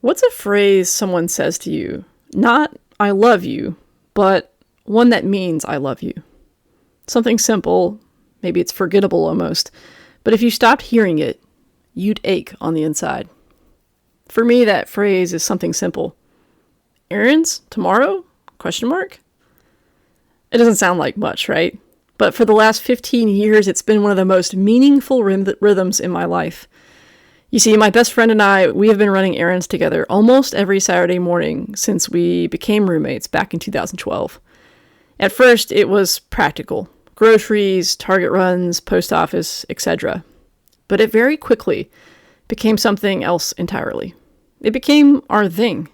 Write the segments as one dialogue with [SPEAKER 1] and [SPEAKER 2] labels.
[SPEAKER 1] What's a phrase someone says to you? Not, I love you, but one that means I love you. Something simple, maybe it's forgettable almost, but if you stopped hearing it, you'd ache on the inside. For me, that phrase is something simple. Errands tomorrow? Question mark? It doesn't sound like much, right? But for the last 15 years, it's been one of the most meaningful rhythms in my life. You see, my best friend and I, we have been running errands together almost every Saturday morning since we became roommates back in 2012. At first, it was practical. Groceries, Target runs, post office, etc. But it very quickly became something else entirely. It became our thing.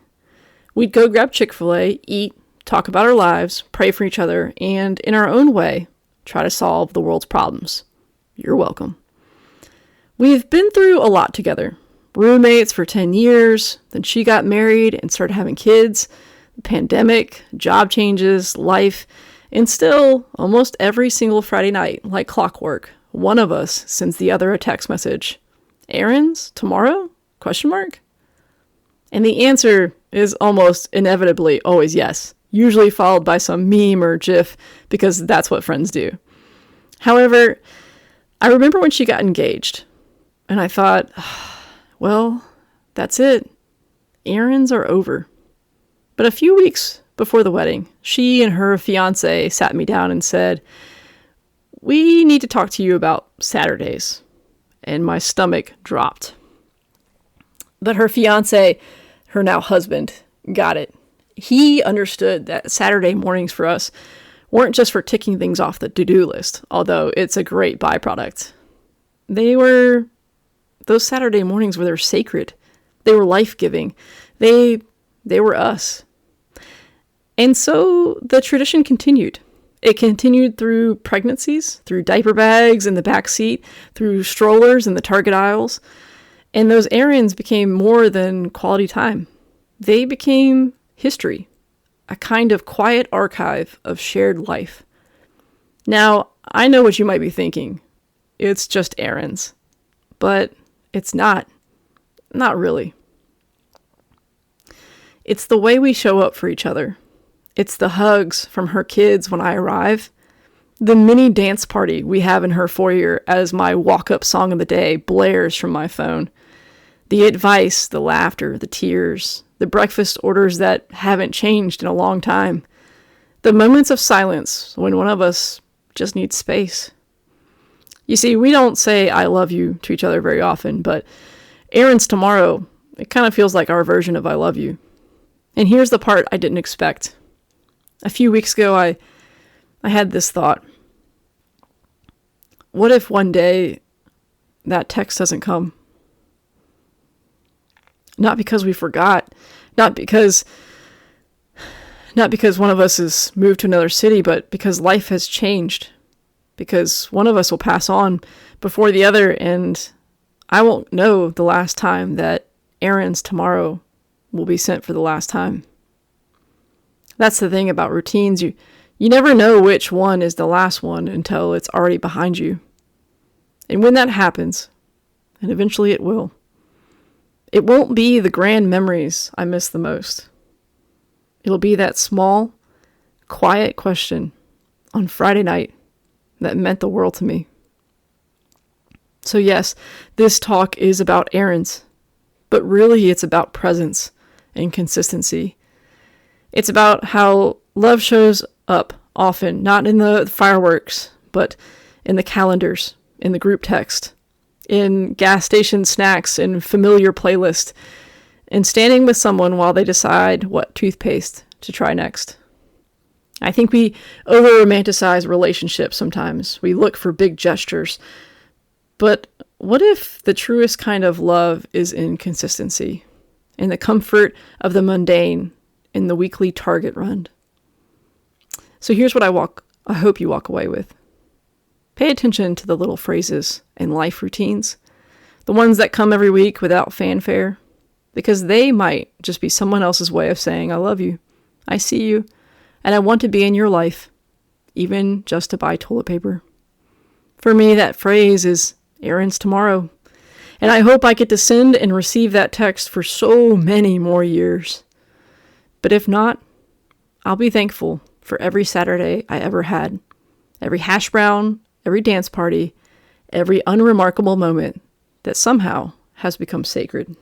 [SPEAKER 1] We'd go grab Chick-fil-A, eat, talk about our lives, pray for each other, and in our own way, try to solve the world's problems. You're welcome. We've been through a lot together. Roommates for 10 years, then she got married and started having kids, the pandemic, job changes, life, and still, almost every single Friday night, like clockwork, one of us sends the other a text message. Errands tomorrow? Question mark? And the answer is almost inevitably always yes, usually followed by some meme or GIF, because that's what friends do. However, I remember when she got engaged, and I thought, well, that's it. Errands are over. But a few weeks before the wedding, she and her fiancé sat me down and said, we need to talk to you about Saturdays. And my stomach dropped. But her fiancé, her now husband, got it. He understood that Saturday mornings for us weren't just for ticking things off the to-do list, although it's a great byproduct. Those Saturday mornings were sacred. They were life-giving. They were us. And so the tradition continued. It continued through pregnancies, through diaper bags in the back seat, through strollers in the Target aisles. And those errands became more than quality time. They became history, a kind of quiet archive of shared life. Now, I know what you might be thinking. It's just errands. But it's not. Not really. It's the way we show up for each other. It's the hugs from her kids when I arrive. The mini dance party we have in her foyer as my walk-up song of the day blares from my phone. The advice, the laughter, the tears, the breakfast orders that haven't changed in a long time. The moments of silence when one of us just needs space. You see, we don't say I love you to each other very often, but Errands Tomorrow, it kind of feels like our version of I love you. And here's the part I didn't expect. A few weeks ago, I had this thought. What if one day that text doesn't come? Not because we forgot, not because one of us has moved to another city, but because life has changed. Because one of us will pass on before the other, and I won't know the last time that Errands Tomorrow will be sent for the last time. That's the thing about routines. You never know which one is the last one until it's already behind you. And when that happens, and eventually it will, it won't be the grand memories I miss the most. It'll be that small, quiet question on Friday night that meant the world to me. So yes, this talk is about errands, but really it's about presence and consistency. It's about how love shows up often, not in the fireworks, but in the calendars, in the group text, in gas station snacks, in familiar playlist, and standing with someone while they decide what toothpaste to try next. I think we over-romanticize relationships sometimes. We look for big gestures. But what if the truest kind of love is in consistency, in the comfort of the mundane, in the weekly Target run? So here's what I hope you walk away with. Pay attention to the little phrases and life routines, the ones that come every week without fanfare, because they might just be someone else's way of saying, I love you, I see you, and I want to be in your life, even just to buy toilet paper. For me, that phrase is Errands Tomorrow. And I hope I get to send and receive that text for so many more years. But if not, I'll be thankful for every Saturday I ever had, every hash brown, every dance party, every unremarkable moment that somehow has become sacred.